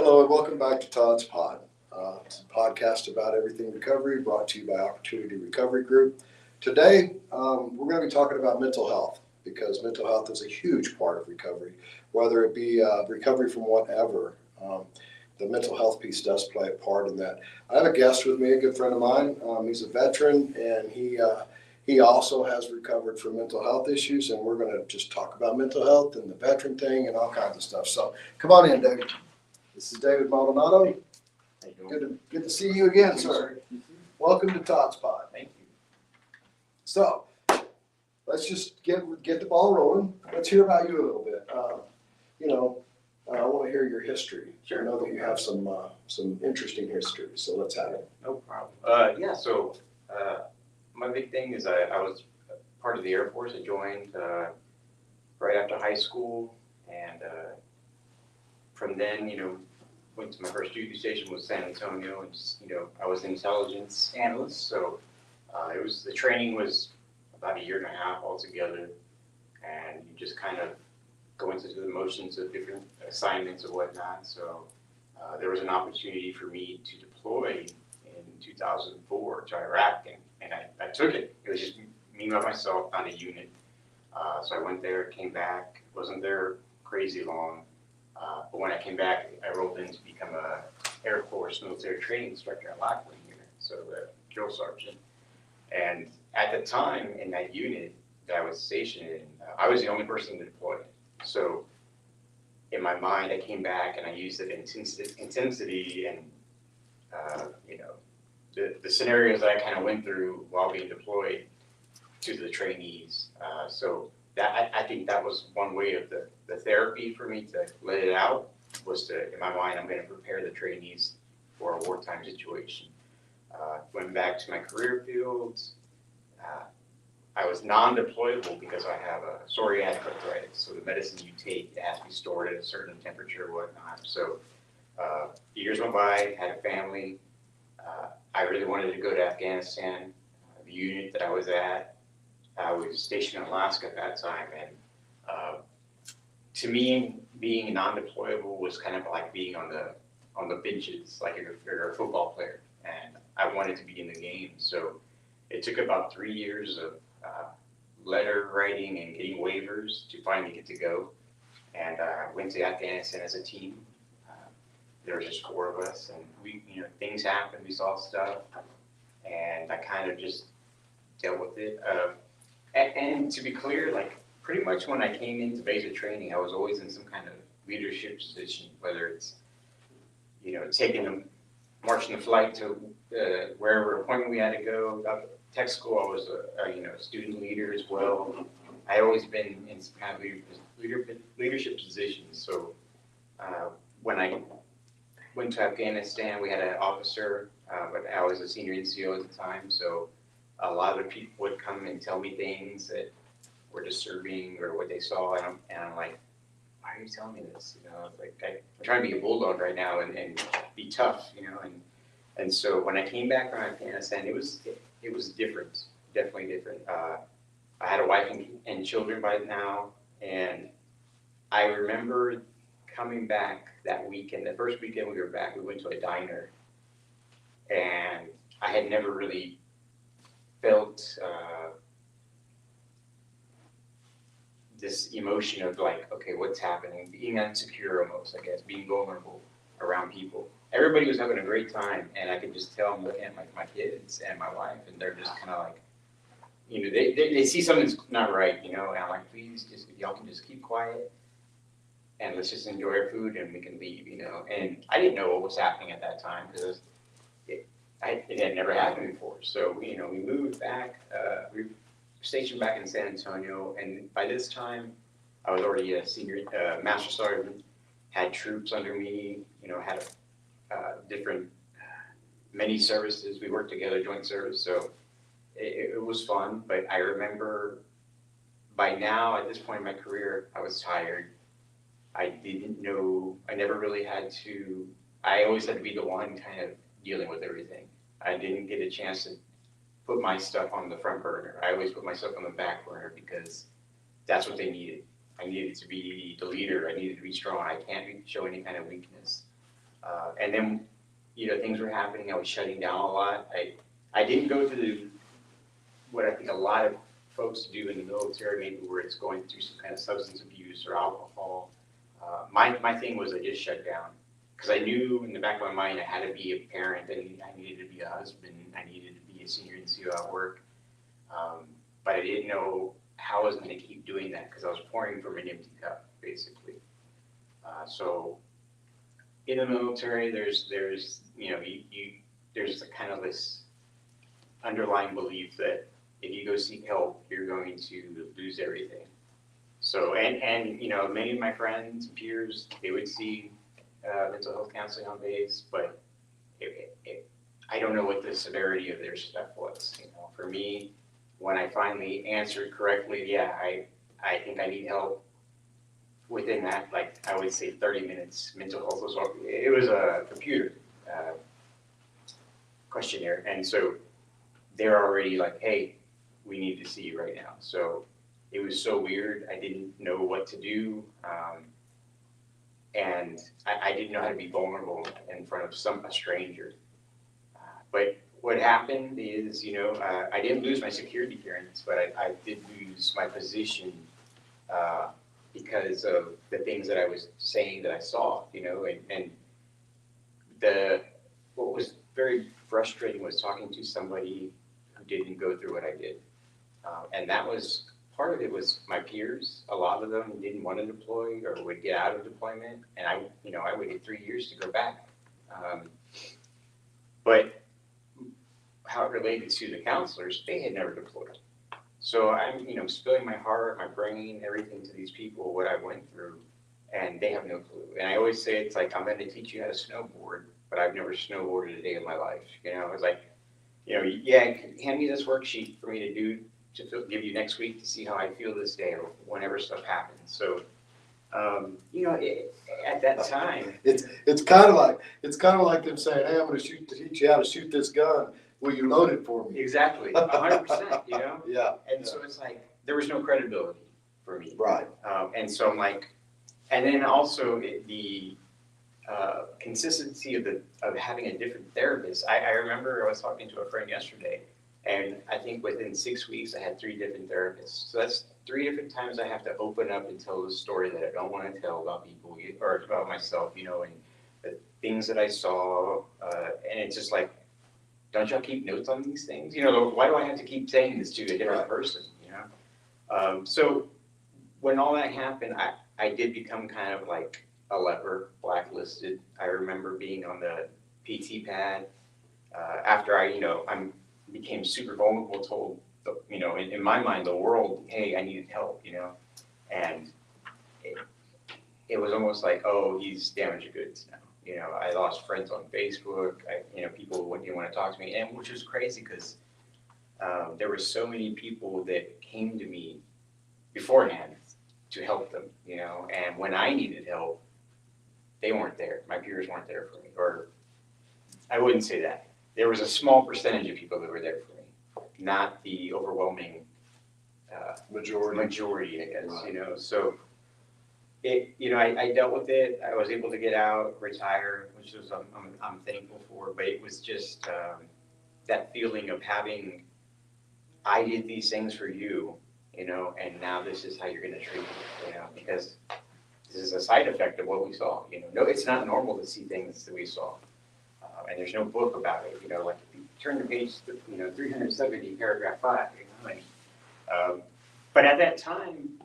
Hello and welcome back to Todd's Pod. It's a podcast about everything recovery brought to you by Opportunity Recovery Group. Today, we're going to be talking about mental health because mental health is a huge part of recovery, whether it be recovery from whatever. The mental health piece does play a part in that. I have a guest with me, a good friend of mine. He's a veteran and he also has recovered from mental health issues, and we're going to just talk about mental health and the veteran thing and all kinds of stuff. So come on in, David. This is David Maldonado. Good to see you again, sir. Welcome to Todd's Pod. Thank you. So, let's just get the ball rolling. Let's hear about you a little bit. I want to hear your history. Sure. I know that you have some interesting history, so let's have it. No problem. My big thing is I was part of the Air Force. I joined right after high school, and from then, went to my first duty station was San Antonio, and I was an intelligence analyst. So the training was about a year and a half altogether, and you just kind of go into the motions of different assignments and whatnot. So there was an opportunity for me to deploy in 2004 to Iraq, and I took it. It was just me by myself on a unit. So I went there, came back, wasn't there crazy long. But when I came back, I rolled in to become a Air Force military training instructor at Lockwood unit, so the drill sergeant. And at the time in that unit that I was stationed in, I was the only person to deploy. So in my mind, I came back and I used that intensity and the scenarios that I kind of went through while being deployed to the trainees. So that I think that was one way of the therapy for me to let it out, was to, in my mind, I'm going to prepare the trainees for a wartime situation. Went back to my career fields. I was non-deployable because I have a psoriatic arthritis, so the medicine you take, it has to be stored at a certain temperature or whatnot. So years went by, had a family. I really wanted to go to Afghanistan. The unit that I was at, I was stationed in Alaska at that time, and to me, being non-deployable was kind of like being on the benches, like if you're a football player, and I wanted to be in the game. So it took about 3 years of letter writing and getting waivers to finally get to go, and went to Afghanistan as a team. There was just 4 of us, and we, things happened, we saw stuff, and I kind of just dealt with it. And to be clear, like pretty much when I came into basic training, I was always in some kind of leadership position, whether it's, marching the flight to wherever appointment we had to go. At tech school, I was a student leader as well. I had always been in some kind of leadership positions. So when I went to Afghanistan, we had an officer, but I was a senior NCO at the time, so a lot of people would come and tell me things that were disturbing or what they saw, and I'm like, why are you telling me this? I'm trying to be a bulldog right now and be tough, and so when I came back from Afghanistan, it was different, definitely different. I had a wife and children by now, and I remember coming back that weekend. The first weekend we were back, we went to a diner, and I had never really felt this emotion of like, okay, what's happening? Being insecure almost, I guess, being vulnerable around people. Everybody was having a great time, and I could just tell them looking at my kids and my wife, and they're just kind of like, they see something's not right, and I'm like, please, just if y'all can just keep quiet, and let's just enjoy our food, and we can leave, And I didn't know what was happening at that time because it had never happened before. So, we moved back, we were stationed back in San Antonio, and by this time, I was already a senior master sergeant, had troops under me, had different, many services. We worked together, joint service, so it was fun. But I remember by now, at this point in my career, I was tired. I didn't know, I never really had to, I always had to be the one kind of dealing with everything. I didn't get a chance to put my stuff on the front burner. I always put myself on the back burner because that's what they needed. I needed to be the leader. I needed to be strong. I can't show any kind of weakness. And then, things were happening, I was shutting down a lot. I didn't go to what I think a lot of folks do in the military, maybe where it's going through some kind of substance abuse or alcohol. My thing was I just shut down. Because I knew in the back of my mind I had to be a parent, I needed to be a husband, I needed to be a senior NCO at work. But I didn't know how I was going to keep doing that because I was pouring from an empty cup, basically. So in the military, there's there's a kind of this underlying belief that if you go seek help, you're going to lose everything. So, and many of my friends, peers, they would see mental health counseling on base, but I don't know what the severity of their stuff was. For me, when I finally answered correctly, yeah, I think I need help. Within that, like I would say 30 minutes, mental health it was a computer questionnaire. And so they're already like, hey, we need to see you right now. So it was so weird. I didn't know what to do. And I didn't know how to be vulnerable in front of a stranger. But what happened is, I didn't lose my security clearance, but I did lose my position because of the things that I was saying that I saw, and what was very frustrating was talking to somebody who didn't go through what I did. And that was, part of it was my peers. A lot of them didn't want to deploy or would get out of deployment. And I waited 3 years to go back. But how it related to the counselors, they had never deployed. So I'm, spilling my heart, my brain, everything to these people, what I went through, and they have no clue. And I always say, it's like, I'm going to teach you how to snowboard, but I've never snowboarded a day in my life. It's like, yeah, hand me this worksheet for me to do, give you next week to see how I feel this day or whenever stuff happens. So, at that time, it's kind of like them saying, hey, I'm going to teach you how to shoot this gun. Will you load it for me? Exactly, 100%. Yeah. And so it's like there was no credibility for me. Right. And so I'm like, and then also the consistency of having a different therapist. I remember I was talking to a friend yesterday, and I think within 6 weeks I had 3 different therapists. So that's 3 different times I have to open up and tell the story that I don't want to tell about people or about myself, and the things that I saw. And it's just like, don't y'all keep notes on these things? Why do I have to keep saying this to a different person? So when all that happened, I did become kind of like a leper, blacklisted. I remember being on the PT pad after I became super vulnerable, told, in my mind, the world, hey, I needed help, and it was almost like, oh, he's damaged goods now. I lost friends on Facebook. People didn't want to talk to me, and which was crazy because there were so many people that came to me beforehand to help them, and when I needed help, they weren't there. My peers weren't there for me, or I wouldn't say that. There was a small percentage of people that were there for me, not the overwhelming majority, I guess, Right. So I dealt with it. I was able to get out, retire, which is I'm thankful for. But it was just that feeling of having, I did these things for you, and now this is how you're going to treat me, because this is a side effect of what we saw. No, it's not normal to see things that we saw, and there's no book about it. Like if you turn to page 370, paragraph 5. But at that time,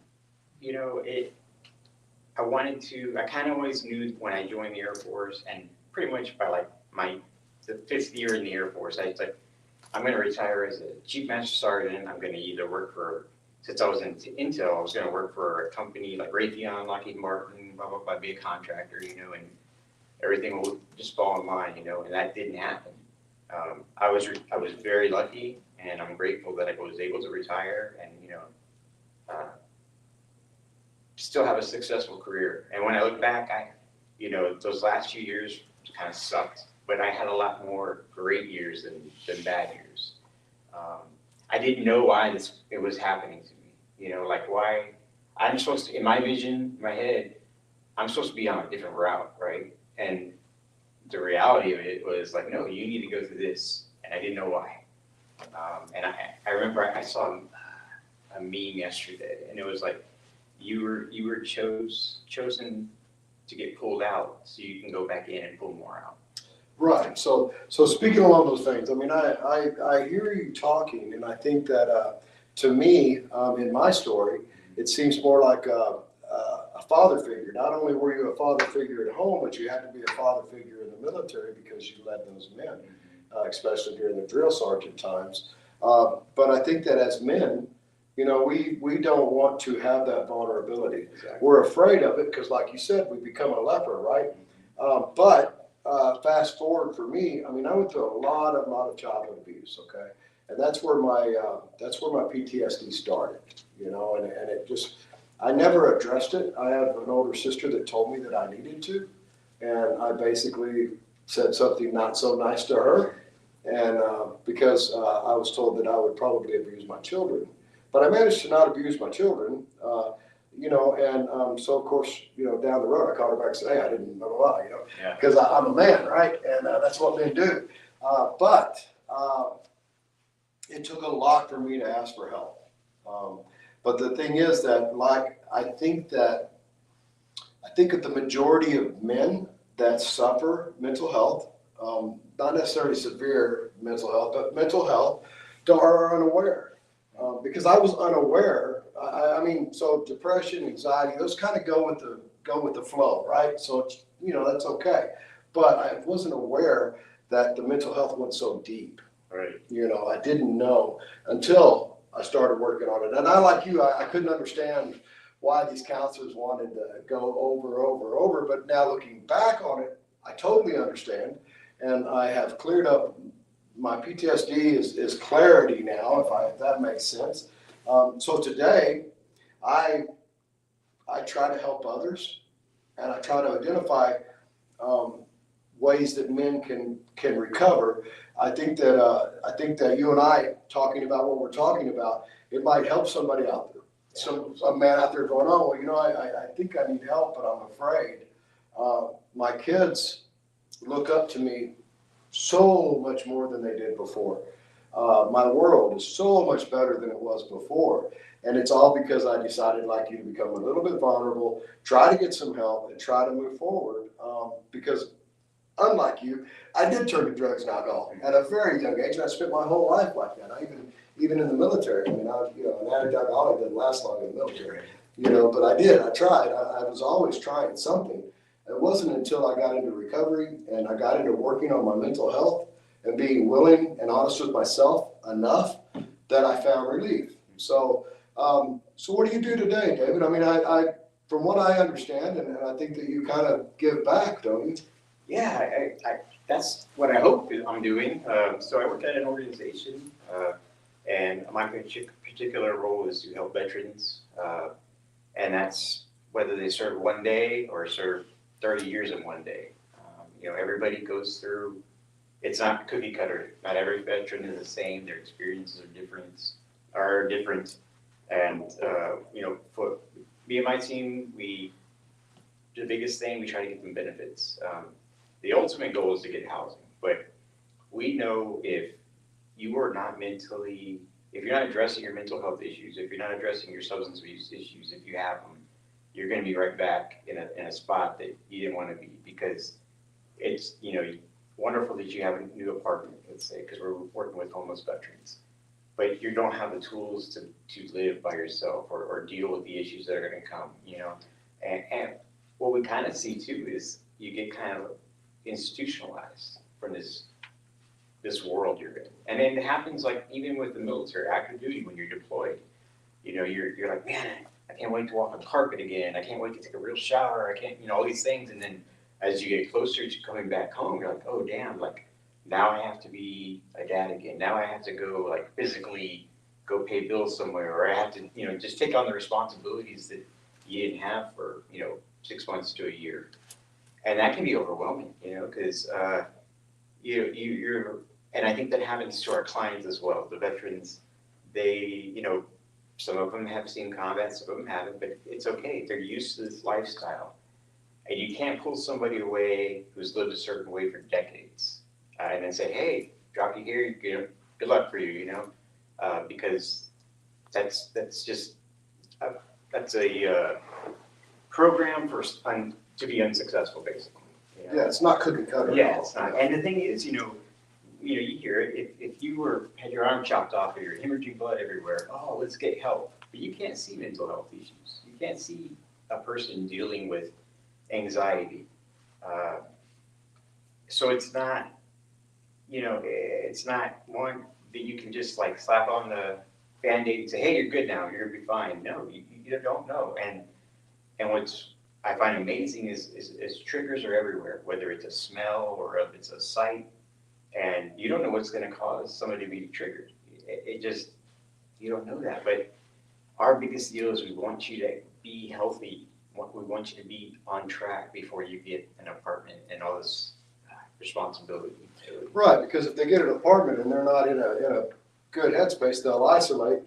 I kind of always knew when I joined the Air Force, and pretty much by like the 5th year in the Air Force, I was like, I'm going to retire as a Chief Master Sergeant. I'm going to either work since I was in Intel, I was going to work for a company like Raytheon, Lockheed Martin, blah, blah, blah, be a contractor, and everything will just fall in line, and that didn't happen. I was very lucky, and I'm grateful that I was able to retire and, still have a successful career. And when I look back, those last few years kind of sucked, but I had a lot more great years than bad years. I didn't know why it was happening to me, like why I'm supposed to, in my vision, in my head, I'm supposed to be on a different route, right? And the reality of it was like, no, you need to go through this, and I didn't know why. And I remember I saw a meme yesterday, and it was like, you were chosen to get pulled out, so you can go back in and pull more out. Right. So speaking along those things, I mean, I hear you talking, and I think that to me, in my story, it seems more like a father figure. Not only were you a father figure at home, but you had to be a father figure in the military because you led those men, especially during the drill sergeant times. But I think that as men, you know, we don't want to have that vulnerability. Exactly. We're afraid of it because, like you said, we become a leper, right? But fast forward for me, I mean, I went through a lot of childhood abuse, okay, and that's where my PTSD started, you know, and it just, I never addressed it. I have an older sister that told me that I needed to, and I basically said something not so nice to her, and because I was told that I would probably abuse my children, but I managed to not abuse my children. You know, and so of course, you know, down the road, I called her back and said, hey, I didn't know why, you know, because I'm a man, right? And that's what men do. But it took a lot for me to ask for help. But the thing is that, like, I think that the majority of men that suffer mental health, not necessarily severe mental health, but mental health, are unaware. Because I was unaware. I mean, so depression, anxiety, those kind of go with the flow, right? So it's, you know, that's okay. But I wasn't aware that the mental health went so deep. Right. You know, I didn't know until I started working on it. And I, like you, I couldn't understand why these counselors wanted to go over. But now looking back on it, I totally understand. And I have cleared up. My PTSD is clarity now, if that makes sense. So today, I try to help others, and I try to identify ways that men can recover. I think that you and I talking about what we're talking about, it might help somebody out there. Some man out there going, oh, well, you know, I think I need help, but I'm afraid. My kids look up to me so much more than they did before. My world is so much better than it was before. And it's all because I decided, like you, to become a little bit vulnerable, try to get some help, and try to move forward. Because unlike you, I did turn to drugs and alcohol at a very young age, and I spent my whole life like that. Even in the military. I mean, an addict alcoholic doesn't last long in the military. You know, but I did. I tried. I was always trying something. It wasn't until I got into recovery and I got into working on my mental health and being willing and honest with myself enough that I found relief. So, so what do you do today, David? I mean, I from what I understand, and I think that you kind of give back, don't you? Yeah, that's what I hope I'm doing. So I work at an organization, and my particular role is to help veterans, and that's whether they serve one day or serve 30 years in one day. You know, everybody goes through, it's not cookie cutter. Not every veteran is the same. Their experiences are different. And, you know, for me and my team, the biggest thing, we try to get them benefits. The ultimate goal is to get housing. But we know if you are not mentally, if you're not addressing your mental health issues, if you're not addressing your substance abuse issues, if you have them, you're going to be right back in a spot that you didn't want to be, because it's, you know, wonderful that you have a new apartment, let's say, because we're working with homeless veterans, but you don't have the tools to live by yourself or deal with the issues that are going to come, you know. And what we kind of see too is you get kind of institutionalized from this world you're in. And then it happens like even with the military, active duty, when you're deployed, you know, you're like, man, I can't wait to walk on carpet again. I can't wait to take a real shower. I can't, you know, all these things. And then as you get closer to coming back home, you're like, oh, damn, like now I have to be a dad again. Now I have to go like physically go pay bills somewhere, or I have to, you know, just take on the responsibilities that you didn't have for, you know, 6 months to a year. And that can be overwhelming, you know, because you're, and I think that happens to our clients as well. The veterans, they, you know, some of them have seen combat, some of them haven't, but it's okay. They're used to this lifestyle. And you can't pull somebody away who's lived a certain way for decades, and then say, hey, drop you here, you know, good luck for you, you know, because that's just, that's a program to be unsuccessful, basically. You know? Yeah, it's not cookie cutter. Yeah, it's not. And the thing is, you hear it, if you had your arm chopped off or you're hemorrhaging blood everywhere, oh, let's get help. But you can't see mental health issues. You can't see a person dealing with anxiety. So it's not, it's not one that you can just like slap on the Band-Aid and say, hey, you're good now, you're gonna be fine. No, you don't know. And what's I find amazing is triggers are everywhere, whether it's a smell or if it's a sight, and you don't know what's gonna cause somebody to be triggered. It just, you don't know that. But our biggest deal is we want you to be healthy. We want you to be on track before you get an apartment and all this responsibility. Right, because if they get an apartment and they're not in a good headspace, they'll isolate,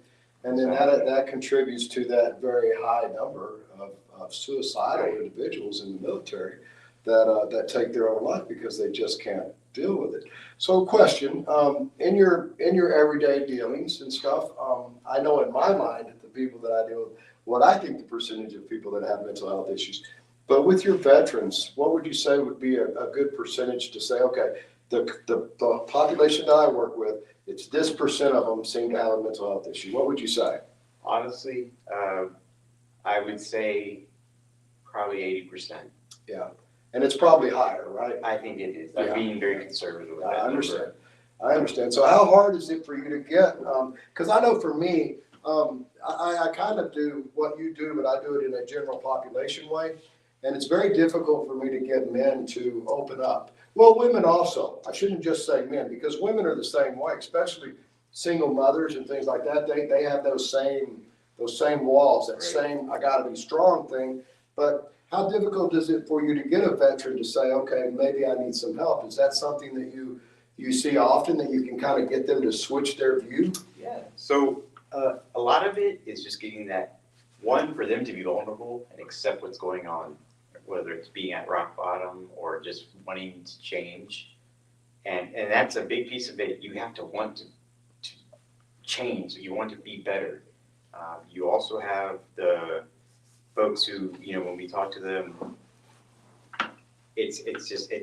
and then that contributes to that very high number of suicidal individuals in the military that take their own life because they just can't deal with it. So, question: in your everyday dealings and stuff, I know in my mind the people that I deal with, what I think the percentage of people that have mental health issues. But with your veterans, what would you say would be a good percentage to say, okay, the population that I work with, it's this percent of them seem to have a mental health issue? What would you say? Honestly, I would say probably 80%. Yeah, and it's probably higher, right? I think it is. I'm being very conservative with that. I understand. I understand. So how hard is it for you to get? Because I know for me, I kind of do what you do, but I do it in a general population way. And it's very difficult for me to get men to open up. Well, women also. I shouldn't just say men, because women are the same way, especially single mothers and things like that. They have those same walls, that same I got to be strong thing. But how difficult is it for you to get a veteran to say, okay, maybe I need some help? Is that something that you see often, that you can kind of get them to switch their view? Yeah. So a lot of it is just getting that, one, for them to be vulnerable and accept what's going on, whether it's being at rock bottom or just wanting to change. And that's a big piece of it. You have to want to change. You want to be better. You also have the folks who, when we talk to them, it's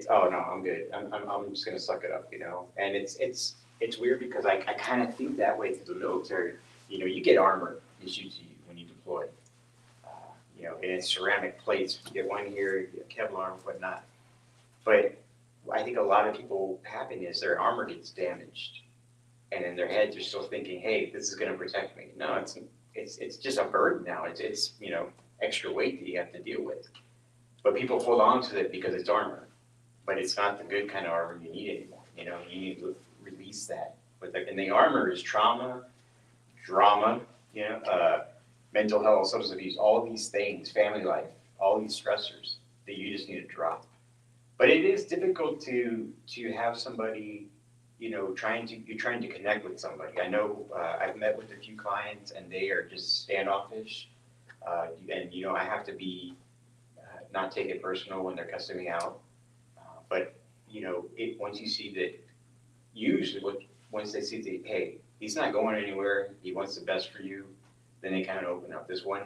oh no, I'm good. I'm just gonna suck it up, And it's weird because I kind of think that way through the military. You get armor issued to you when you deploy. And it's ceramic plates. You get one here, you get Kevlar and whatnot. But I think a lot of people happen is their armor gets damaged, and in their heads they're still thinking, "Hey, this is going to protect me." No, it's just a burden now. It's extra weight that you have to deal with. But people hold on to it because it's armor, but it's not the good kind of armor you need anymore. You need to release that. And the armor is trauma, drama, mental health, substance abuse, all these things, family life, all these stressors that you just need to drop. But it is difficult to have somebody, you're trying to connect with somebody. I know I've met with a few clients and they are just standoffish, and I have to be not take it personal when they're cussing me out. But once you see that, usually once they see that, hey, he's not going anywhere, he wants the best for you, then they kind of open up. This one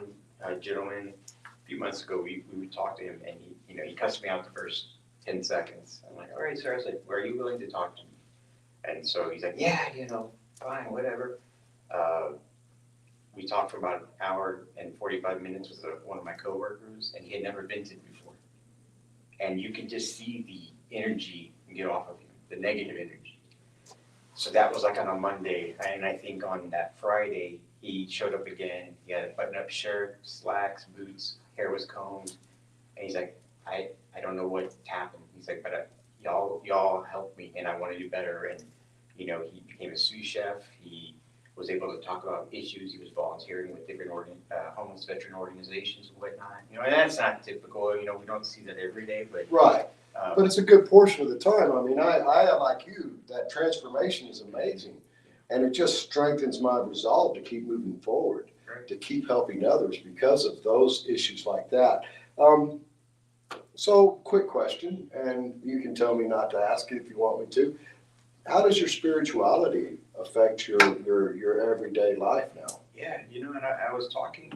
gentleman, a few months ago, we talked to him, and he cussed me out the first 10 seconds. I'm like, all right, sir. I was like, are you willing to talk to me? And so he's like, yeah, fine, whatever. We talked for about an hour and 45 minutes with one of my coworkers, and he had never vented before. And you could just see the energy get off of him, the negative energy. So that was like on a Monday, and I think on that Friday, he showed up again. He had a button-up shirt, slacks, boots, hair was combed, and he's like, I don't know what happened. He's like, but y'all helped me, and I want to do better. And he became a sous chef. He was able to talk about issues. He was volunteering with different homeless veteran organizations and whatnot. And that's not typical. We don't see that every day, but right. But it's a good portion of the time. I mean, I like you. That transformation is amazing. And it just strengthens my resolve to keep moving forward, to keep helping others because of those issues like that. So, quick question, and you can tell me not to ask it if you want me to. How does your spirituality affect your everyday life now? Yeah, and I was talking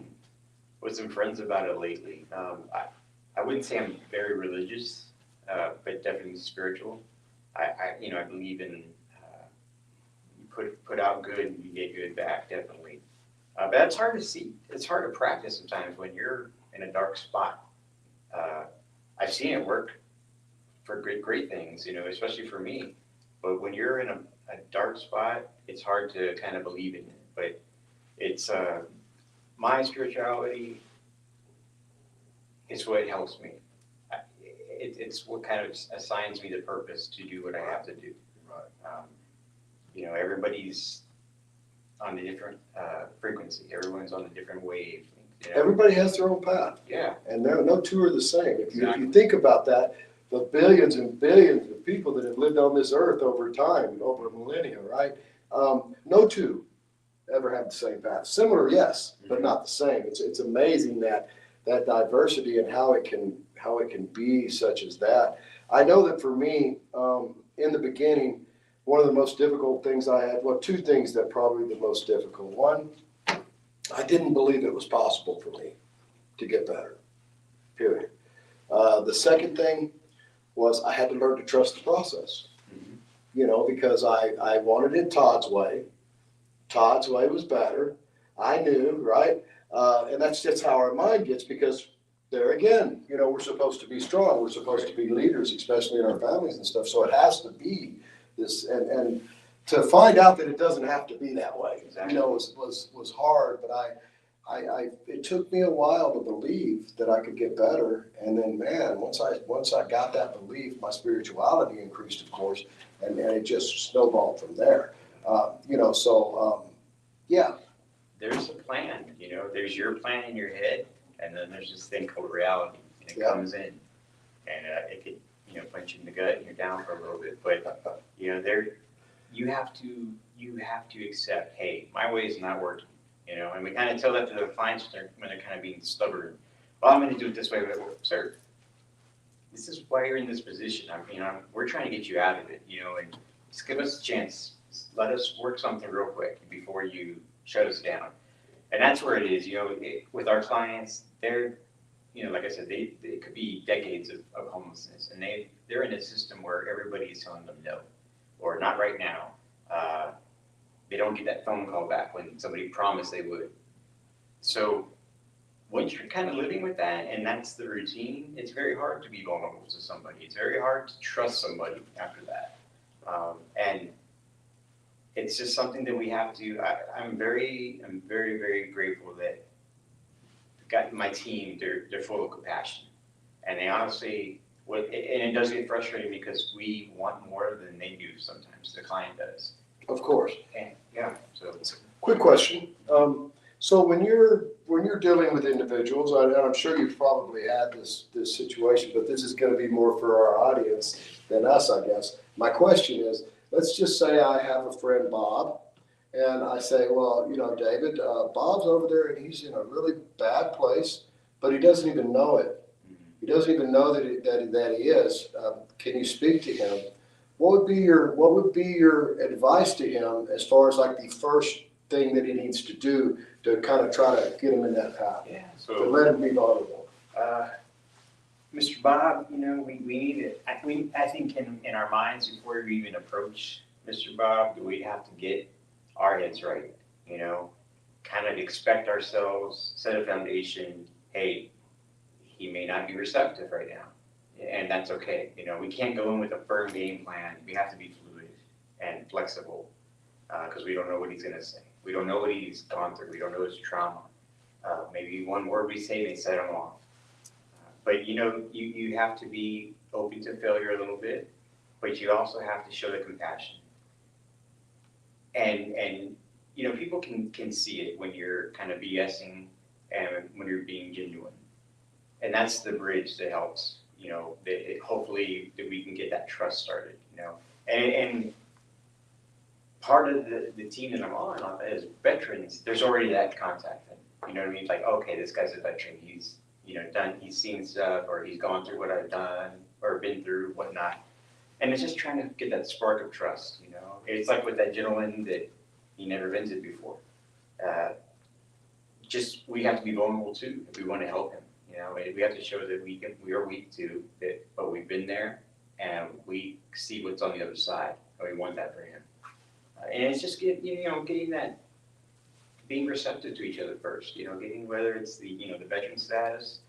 with some friends about it lately. I wouldn't say I'm very religious, but definitely spiritual. I believe in you put out good and you get good back, definitely. But that's hard to see. It's hard to practice sometimes when you're in a dark spot. Uh, I've seen it work for great things, especially for me. But when you're in a dark spot, it's hard to kind of believe in it. But it's my spirituality is what helps me. It's what kind of assigns me the purpose to do what I have to do. Right. Everybody's on a different frequency. Everyone's on a different wave. Everybody has their own path. Yeah. And no two are the same. If Exactly. you think about that, the billions and billions of people that have lived on this earth over time, over millennia, right? No two ever have the same path. Similar, yes, but not the same. It's amazing that diversity and how it can be such as that. I know that for me, in the beginning, one of the most difficult things I had, well, two things that probably the most difficult. One, I didn't believe it was possible for me to get better, period. The second thing was I had to learn to trust the process, because I wanted it Todd's way. Todd's way was better. I knew, right? And that's just how our mind gets, because there again, we're supposed to be strong. We're supposed to be leaders, especially in our families and stuff. So it has to be this, and to find out that it doesn't have to be that way, Exactly. was hard. But it took me a while to believe that I could get better. And then, man, once I got that belief, my spirituality increased, of course, and it just snowballed from there. Yeah. There's a plan, there's your plan in your head, and then there's this thing called reality, and it Yeah. comes in, and it could, punch you in the gut, and you're down for a little bit, but, you have to accept, hey, my way is not working, and we kind of tell that to the clients when they're kind of being stubborn. Well, I'm gonna do it this way, but, sir, this is why you're in this position. We're trying to get you out of it, and just give us a chance. Just let us work something real quick before you shut us down. And that's where it is, with our clients, they're, like I said, they could be decades of homelessness, and they're in a system where everybody is telling them no, or not right now. They don't get that phone call back when somebody promised they would. So once you're kind of living with that, and that's the routine, it's very hard to be vulnerable to somebody. It's very hard to trust somebody after that. And it's just something that we have to. I'm very, very grateful that my team, they're full of compassion, and they honestly, and it does get frustrating because we want more than they do sometimes. The client does. Of course. And yeah, so. Quick question. So when you're dealing with individuals, and I'm sure you've probably had this situation, but this is going to be more for our audience than us, I guess. My question is, let's just say I have a friend, Bob, and I say, well, David, Bob's over there and he's in a really bad place, but he doesn't even know it. He doesn't even know that he is. Can you speak to him? What would be your advice to him as far as like the first thing that he needs to do to kind of try to get him in that path? Yeah. To So let him be vulnerable. Mr. Bob, we need it. I think in our minds, before we even approach Mr. Bob, we have to get our heads right, kind of expect ourselves, set a foundation. Hey, he may not be receptive right now, and that's okay. We can't go in with a firm game plan. We have to be fluid and flexible, because we don't know what he's going to say. We don't know what he's gone through. We don't know his trauma. Maybe one word we say may set him off. But you have to be open to failure a little bit, but you also have to show the compassion. And people can see it when you're kind of BSing and when you're being genuine. And that's the bridge that helps, hopefully that we can get that trust started, And part of the team that I'm on as veterans, there's already that contact. You know what I mean? It's like, okay, this guy's a veteran. He's he's seen stuff, or he's gone through what I've done, or been through, whatnot. And it's just trying to get that spark of trust, It's like with that gentleman that he never visited before. We have to be vulnerable too if we want to help him. We have to show that we are weak too, but we've been there and we see what's on the other side, and we want that for him. And it's just getting that, being receptive to each other first. Getting, whether it's the veteran status,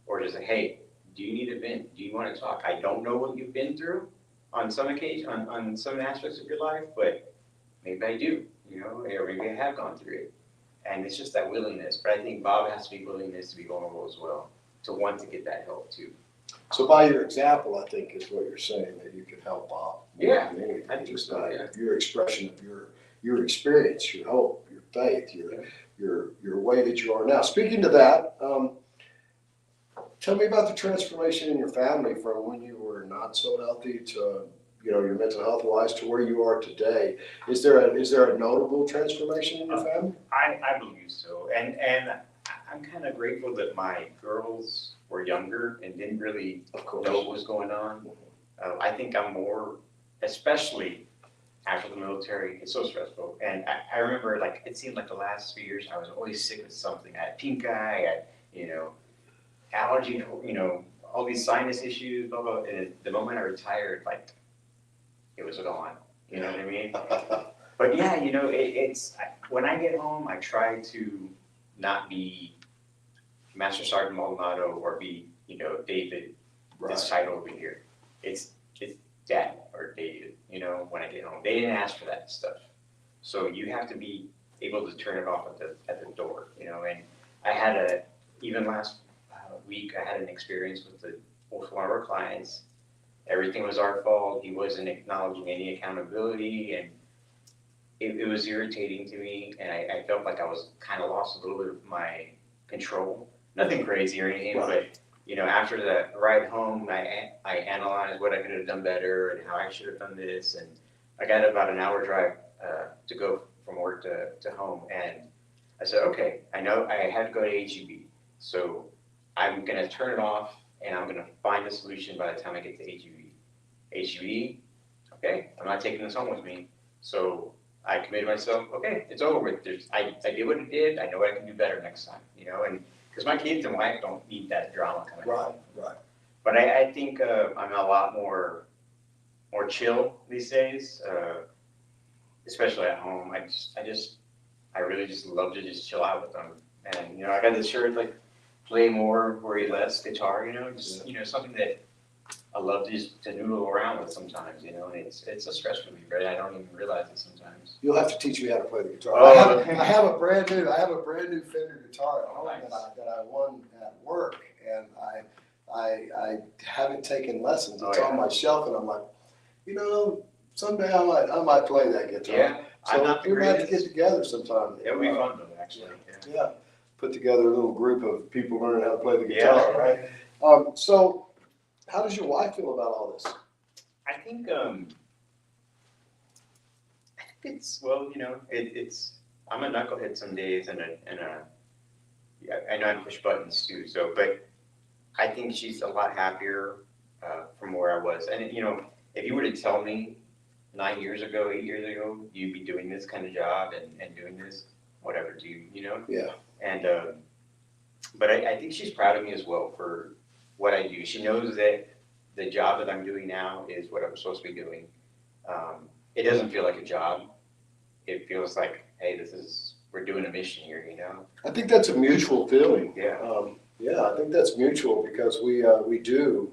or just like, hey, do you need a vent? Do you want to talk? I don't know what you've been through on some occasion, on some aspects of your life, but maybe I do, or maybe I have gone through it. And it's just that willingness. But I think Bob has to be willingness to be vulnerable as well, to want to get that help too. So by your example, I think is what you're saying, that you can help Bob. Yeah, I think just your expression of your experience, your hope, your faith, your way that you are now. Speaking to that, tell me about the transformation in your family from when you were not so healthy to your mental health wise to where you are today. Is there a notable transformation in your family? I believe so, and I'm kind of grateful that my girls were younger and didn't really know what was going on. I think I'm more, especially after the military, it's so stressful. And I remember, it seemed like the last few years I was always sick with something. I had pink eye, I had, allergy, all these sinus issues, blah, blah. And the moment I retired, it was gone. You know what I mean? But yeah, when I get home, I try to not be Master Sergeant Maldonado or be, David, this title over here. It's Dad or David, when I get home. They didn't ask for that stuff. So you have to be able to turn it off at the door, and I had even last week, I had an experience with one of our clients. Everything was our fault. He wasn't acknowledging any accountability, and it was irritating to me, and I felt like I was kind of lost a little bit of my control. Nothing crazy or anything, but after the ride home, I analyzed what I could have done better and how I should have done this, and I got about an hour drive to go from work to home, and I said, okay, I know I had to go to HEB, so I'm gonna turn it off, and I'm gonna find a solution by the time I get to HEB. HEB, okay, I'm not taking this home with me, so I committed myself, okay, it's over with. I did what I did, I know what I can do better next time, and because my kids and wife don't need that drama coming home. Right. But I think I'm a lot more chill these days, especially at home. I really just love to just chill out with them. And I got this shirt play more, worry less guitar. Something that I love to noodle around with sometimes. And it's a stress reliever. I don't even realize it sometimes. You'll have to teach me how to play the guitar. Oh. I have a brand new Fender guitar at home that I won at work, and I haven't taken lessons. It's on my shelf, and I'm like, someday I might play that guitar. Yeah, so we might have to get together sometime. It would be fun though, actually. Yeah, put together a little group of people learning how to play the guitar, right? So, how does your wife feel about all this? I think it's it's I'm a knucklehead some days, and I know I push buttons too. So, but I think she's a lot happier from where I was. And if you were to tell me 9 years ago, 8 years ago, you'd be doing this kind of job and doing this, whatever, do you, Yeah. And but I think she's proud of me as well for what I do. She knows that the job that I'm doing now is what I'm supposed to be doing. It doesn't feel like a job. It feels like, hey, we're doing a mission here, I think that's a mutual feeling. Yeah. I think that's mutual because we do.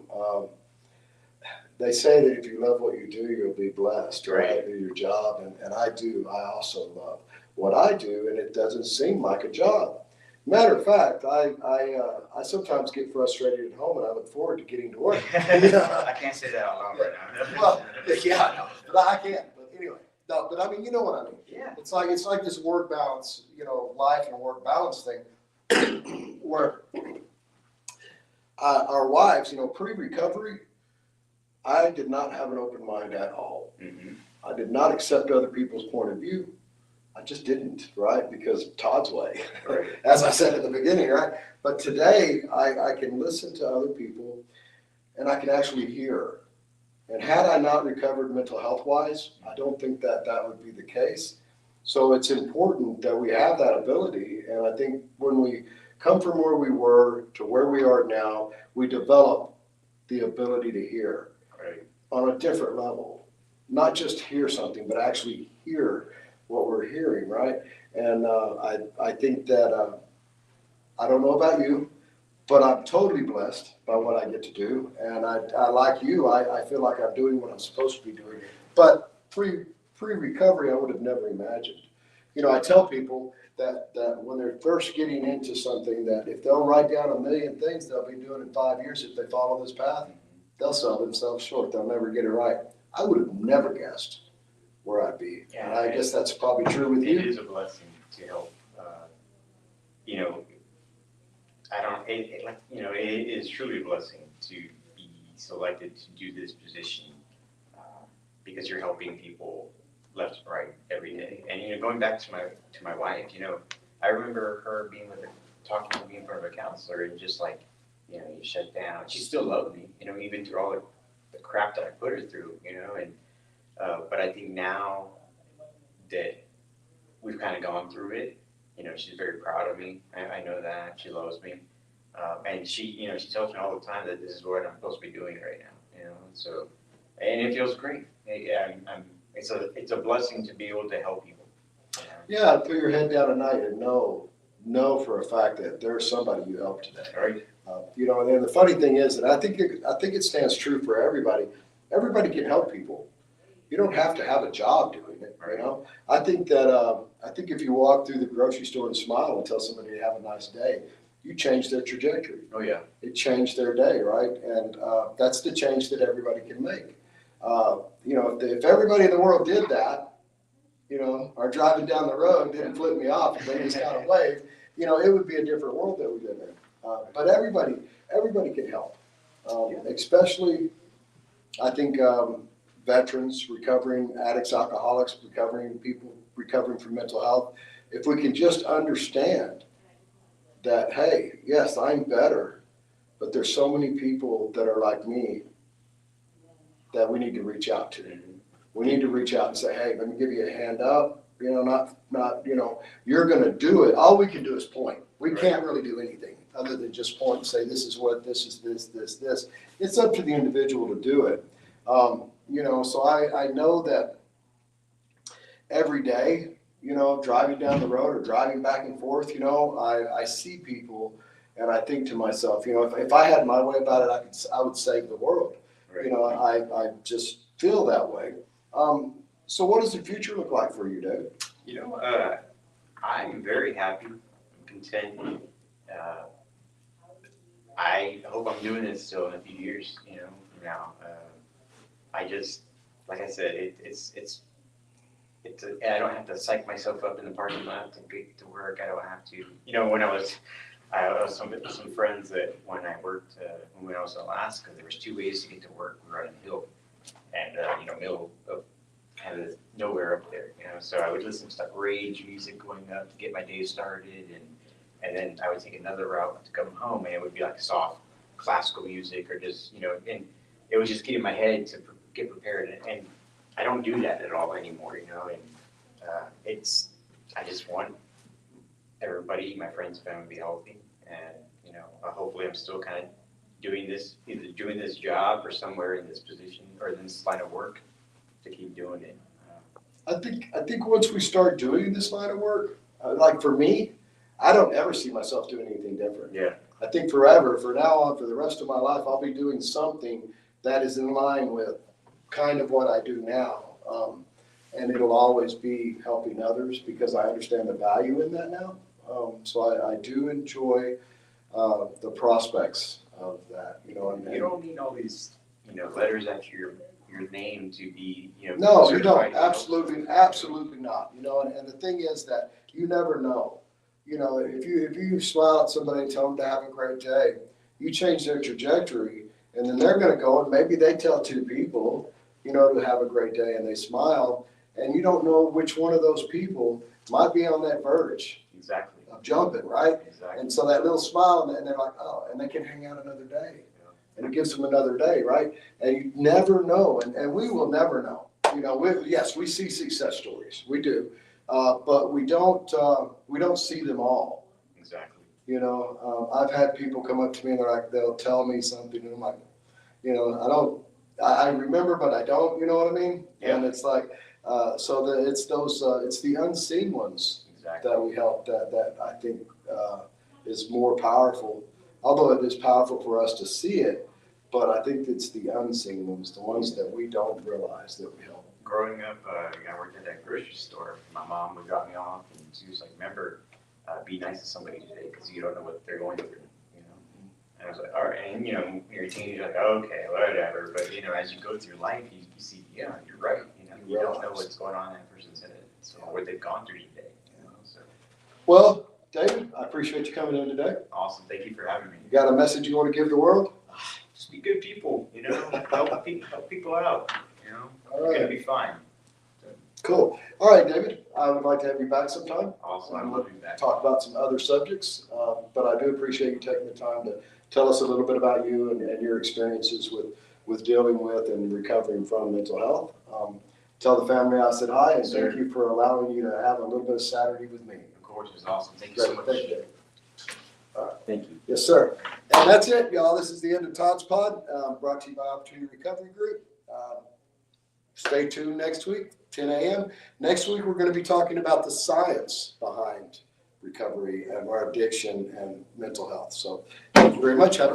They say that if you love what you do, you'll be blessed, right? Do your job, and I do. I also love what I do, and it doesn't seem like a job. Matter of fact, I sometimes get frustrated at home, and I look forward to getting to work. I can't say that out loud right now. Well, yeah, no, but I can't. But anyway, no, but I mean, you know what I mean. Yeah. It's like this work balance, life and work balance thing, where our wives, pre-recovery, I did not have an open mind at all. Mm-hmm. I did not accept other people's point of view. I just didn't, right? Because Todd's way, Right. as I said at the beginning, right? But today I can listen to other people and I can actually hear. And had I not recovered mental health wise, I don't think that that would be the case. So it's important that we have that ability. And I think when we come from where we were to where we are now, we develop the ability to hear Right. on a different level. Not just hear something, but actually hear what we're hearing, right? And I think that, I don't know about you, but I'm totally blessed by what I get to do. And I like you, I feel like I'm doing what I'm supposed to be doing. But pre-recovery, I would have never imagined. You know, I tell people that when they're first getting into something, that if they'll write down 1,000,000 things they'll be doing in 5 years, if they follow this path, they'll sell themselves short. They'll never get it right. I would have never guessed where I'd be. Yeah, And I guess that's probably true with It you. is a blessing to help, you know, I don't, like, you know, it is truly a blessing to be selected to do this position, because you're helping people left and right every day. And, you know, going back to my wife, you know, I remember her talking to me in front of a counselor and just like, you know, you shut down. She still loved me, you know, even through all the crap that I put her through, you know, and, but I think now that we've kind of gone through it, you know, she's very proud of me. I know that she loves me. And she, you know, she tells me all the time that this is what I'm supposed to be doing right now, you know, so, and it feels great. It's a blessing to be able to help people. You know? Yeah, put your head down at night and know for a fact that there's somebody you helped today. Right. You know, and the funny thing is, and I think it stands true for everybody. Everybody can help people. You don't have to have a job doing it. You know, I think if you walk through the grocery store and smile and tell somebody to have a nice day, you change their trajectory. Oh, yeah. It changed their day, right? And that's the change that everybody can make. You know, if everybody in the world did that, you know, or driving down the road didn't flip me off and they just kind of waved, you know, it would be a different world that we live in. But everybody can help, especially, I think, veterans, recovering addicts, alcoholics, recovering people, recovering from mental health. If we can just understand that, hey, yes, I'm better, but there's so many people that are like me that we need to reach out to. We need to reach out and say, hey, let me give you a hand up. You know, not you know, you're going to do it. All we can do is point. We can't really do anything other than just point and say, this is what, this is this. It's up to the individual to do it. You know, so I know that every day, you know, driving down the road or driving back and forth, you know, I see people and I think to myself, you know, if I had my way about it, I would save the world. Right. You know, I just feel that way. So what does the future look like for you, David? You know, I'm very happy. I'm content. I hope I'm doing this still in a few years, you know, from now. I just, like I said, I don't have to psych myself up in the parking lot to get to work. I don't have to, you know, I was some friends that when I worked, when I was in Alaska, there was 2 ways to get to work. We were on a hill and, you know, middle of kind of nowhere up there, you know, so I would listen to stuff, rage music going up to get my day started, and then I would take another route to come home, and it would be like soft classical music or just, you know, and it was just getting my head to get prepared, and I don't do that at all anymore, you know, and I just want everybody, my friends, family, to be healthy, and, you know, hopefully I'm still kind of doing this job or somewhere in this position or in this line of work to keep doing it. I think once we start doing this line of work, like for me, I don't ever see myself doing anything different. Yeah. I think forever, for now on, for the rest of my life, I'll be doing something that is in line with kind of what I do now. And it'll always be helping others because I understand the value in that now. So I do enjoy the prospects of that, you know. And You don't need all these, you know, letters after your name to be, you know. no, you certified. don't. Absolutely not. You know, and the thing is that you never know. You know, if you smile at somebody and tell them to have a great day, you change their trajectory, and then they're going to go and maybe they tell 2 people, you know, to have a great day, and they smile, and you don't know which one of those people might be on that verge Exactly. of jumping, right? Exactly. And so that little smile, and they're like, oh, and they can hang out another day. And it gives them another day, right? And you never know, and we will never know. You know, yes, we see success stories, we do, but we don't see them all. Exactly. You know, I've had people come up to me and they'll tell me something, and I'm like, you know, I remember, but I don't. You know what I mean? Yeah. And it's like, so that it's those, it's the unseen ones Exactly. that we help. That I think is more powerful. Although it is powerful for us to see it, but I think it's the unseen ones, the ones that we don't realize that we help. Growing up, I worked at that grocery store. My mom would drop me off, and she was like, "Remember, be nice to somebody today, because you don't know what they're going through." You know. And I was like, "All right." And you know, when you're a teenager, like, "Okay, whatever." But you know, as you go through life, you see, yeah, you're right. You know, you don't know what's going on in that person's head, so what they've gone through today. You know, so Well, David, I appreciate you coming in today. awesome. Thank you for having me. You got a message you want to give the world? Just be good people. You know, help people out. You know, All you're gonna right, be fine. cool. All right, David, I would like to have you back sometime. Awesome. I love you back. Talk about some other subjects, but I do appreciate you taking the time to tell us a little bit about you and your experiences with dealing with and recovering from mental health. Tell the family I said hi, and thank you for allowing you to have a little bit of Saturday with me. Of course, it was awesome. Thank you so much. Thank you. Thank you. Yes, sir. And that's it, y'all. This is the end of Todd's Pod, brought to you by Opportunity Recovery Group. Stay tuned next week, 10 a.m. Next week, we're going to be talking about the science behind recovery and our addiction and mental health. So thank you very much. Have a